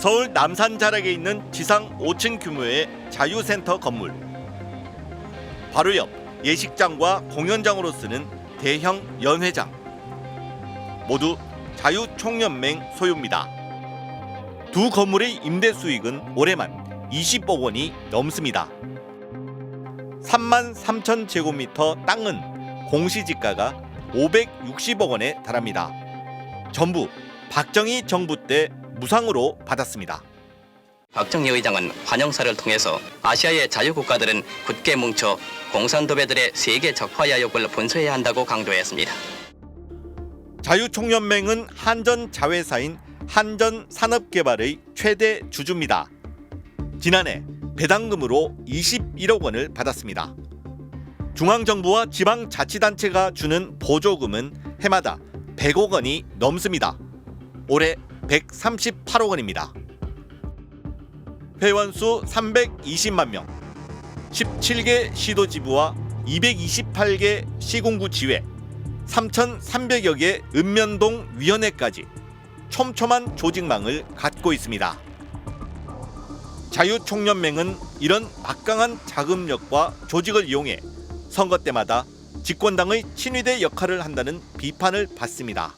서울 남산 자락에 있는 지상 5층 규모의 자유센터 건물. 바로 옆 예식장과 공연장으로 쓰는 대형 연회장. 모두 자유총연맹 소유입니다. 두 건물의 임대 수익은 올해만 20억 원이 넘습니다. 3만 3천 제곱미터 땅은 공시지가가 560억 원에 달합니다. 전부 박정희 정부 때 무상으로 받았습니다. 박정희 의장은 환영사를 통해서 아시아의 자유국가들은 굳게 뭉쳐 공산도배들의 세계 적화 야욕을 분쇄해야 한다고 강조했습니다. 자유총연맹은 한전 자회사인 한전산업개발의 최대 주주입니다. 지난해 배당금으로 21억 원을 받았습니다. 중앙정부와 지방자치단체가 주는 보조금은 해마다 100억 원이 넘습니다. 올해 138억 원입니다. 회원수 320만 명, 17개 시도지부와 228개 시군구 지회, 3,300여 개 읍면동 위원회까지 촘촘한 조직망을 갖고 있습니다. 자유총연맹은 이런 막강한 자금력과 조직을 이용해 선거 때마다 집권당의 친위대 역할을 한다는 비판을 받습니다.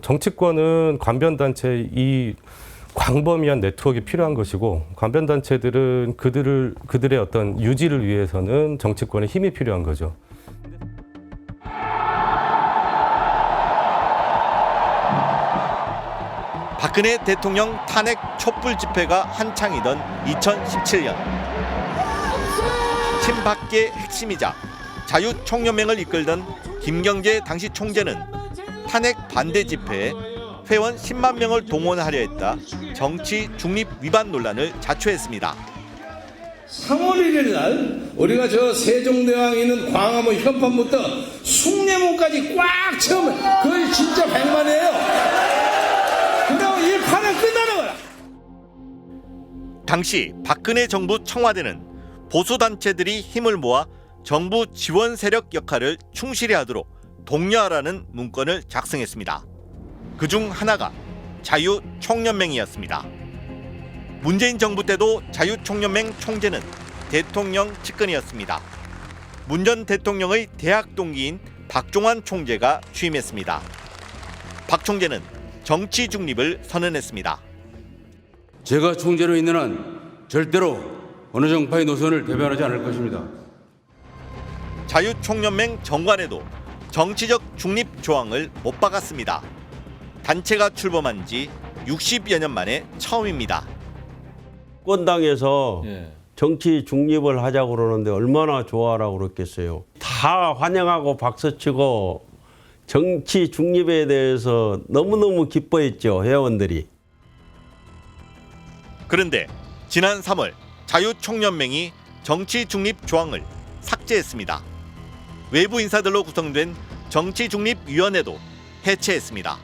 정치권은 관변단체 이 광범위한 네트워크가 필요한 것이고 관변단체들은 그들의 어떤 유지를 위해서는 정치권의 힘이 필요한 거죠. 박근혜 대통령 탄핵 촛불 집회가 한창이던 2017년 친박계 핵심이자 자유총연맹을 이끌던 김경재 당시 총재는 탄핵 반대 집회에 회원 10만 명을 동원하려 했다 정치 중립 위반 논란을 자초했습니다. 3월 1일 날 우리가 저 세종대왕 있는 광화문 현판부터 숭례문까지 꽉 채우면 그게 진짜 100만이에요. 그럼 이 판은 끝나는 거야. 당시 박근혜 정부 청와대는 보수단체들이 힘을 모아 정부 지원 세력 역할을 충실히 하도록 독려하라는 문건을 작성했습니다. 그중 하나가 자유총연맹이었습니다. 문재인 정부 때도 자유총연맹 총재는 대통령 측근이었습니다. 문 전 대통령의 대학 동기인 박종환 총재가 취임했습니다. 박 총재는 정치 중립을 선언했습니다. 제가 총재로 있는 한 절대로 어느 정파의 노선을 대변하지 않을 것입니다. 자유총연맹 정관에도 정치적 중립 조항을 못 박았습니다. 단체가 출범한 지 60여 년 만에 처음입니다. 집권당에서 정치 중립을 하자고 그러는데 얼마나 좋아라고 그랬겠어요. 다 환영하고 박수치고 정치 중립에 대해서 너무너무 기뻐했죠, 회원들이. 그런데 지난 3월 자유총연맹이 정치 중립 조항을 삭제했습니다. 외부 인사들로 구성된 정치중립위원회도 해체했습니다.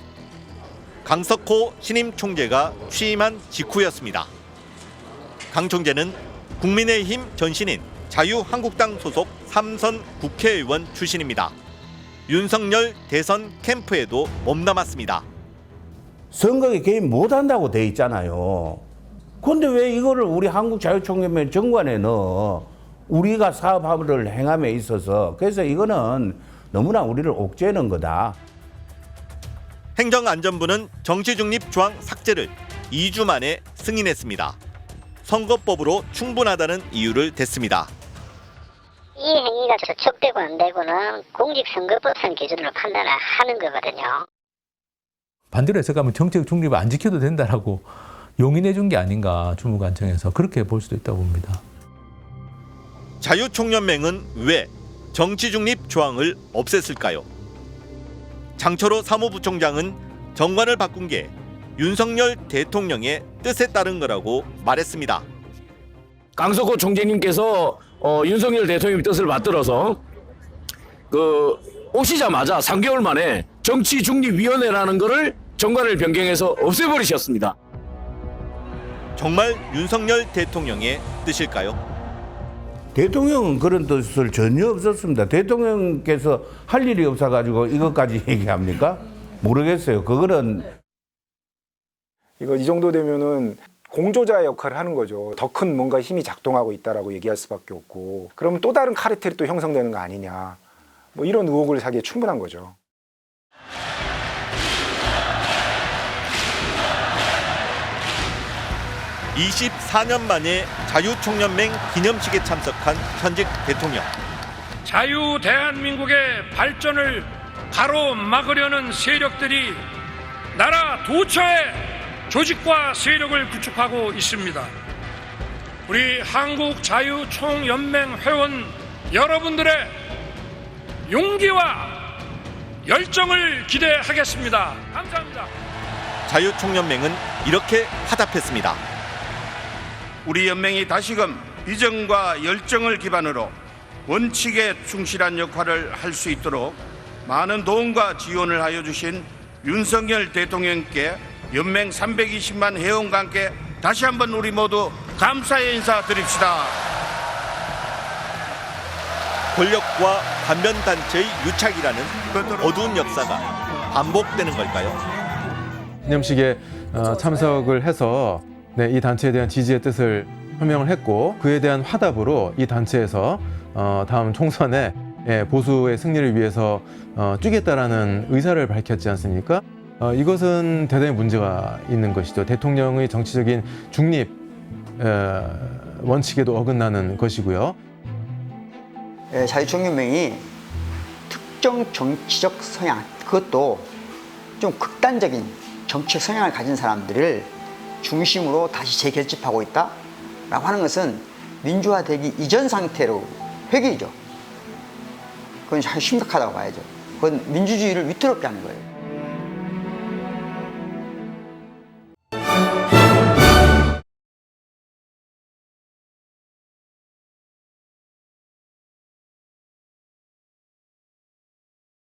강석호 신임 총재가 취임한 직후였습니다. 강 총재는 국민의힘 전신인 자유한국당 소속 3선 국회의원 출신입니다. 윤석열 대선 캠프에도 몸담았습니다. 선거에 개입 못한다고 돼 있잖아요. 그런데 왜 이거를 우리 한국자유총연맹 정관에 넣어? 우리가 사업을 행함에 있어서 그래서 이거는 너무나 우리를 옥죄는 거다. 행정안전부는 정치중립 조항 삭제를 2주 만에 승인했습니다. 선거법으로 충분하다는 이유를 댔습니다. 이 행위가 적법되고 안 되고는 공직선거법상 기준으로 판단을 하는 거거든요. 반대로 해석하면 정책 중립을 안 지켜도 된다라고 용인해 준 게 아닌가, 주무관청에서 그렇게 볼 수도 있다고 봅니다. 자유총연맹은 왜 정치중립 조항을 없앴을까요? 장철호 사무부총장은 정관을 바꾼 게 윤석열 대통령의 뜻에 따른 거라고 말했습니다. 강석호 총재님께서 윤석열 대통령의 뜻을 받들어서 오시자마자 3개월 만에 정치중립위원회라는 거를 정관을 변경해서 없애버리셨습니다. 정말 윤석열 대통령의 뜻일까요? 대통령은 그런 뜻을 전혀 없었습니다. 대통령께서 할 일이 없어가지고 이것까지 얘기합니까? 모르겠어요. 그거는 이 정도 되면은 공조자 역할을 하는 거죠. 더 큰 뭔가 힘이 작동하고 있다라고 얘기할 수밖에 없고, 그러면 또 다른 카르텔이 또 형성되는 거 아니냐, 뭐 이런 의혹을 사기에 충분한 거죠. (24년) 만에 자유총연맹 기념식에 참석한 현직 대통령. 자유 대한민국의 발전을 가로막으려는 세력들이 나라 도처에 조직과 세력을 구축하고 있습니다. 우리 한국자유총연맹 회원 여러분들의 용기와 열정을 기대하겠습니다. 감사합니다. 자유총연맹은 이렇게 화답했습니다. 우리 연맹이 다시금 비전과 열정을 기반으로 원칙에 충실한 역할을 할 수 있도록 많은 도움과 지원을 하여 주신 윤석열 대통령께 연맹 320만 회원과 함께 다시 한번 우리 모두 감사의 인사 드립시다. 권력과 관변단체의 유착이라는 어두운 역사가 반복되는 걸까요? 기념식에 참석을 해서 이 단체에 대한 지지의 뜻을 표명을 했고, 그에 대한 화답으로 이 단체에서 다음 총선에 보수의 승리를 위해서 뛰겠다라는 의사를 밝혔지 않습니까? 이것은 대단히 문제가 있는 것이죠. 대통령의 정치적인 중립 원칙에도 어긋나는 것이고요. 자유총연맹이 특정 정치적 성향, 그것도 좀 극단적인 정치적 성향을 가진 사람들을 중심으로 다시 재결집하고 있다라고 하는 것은 민주화되기 이전 상태로 회귀죠. 그건 참 심각하다고 봐야죠. 그건 민주주의를 위태롭게 하는 거예요.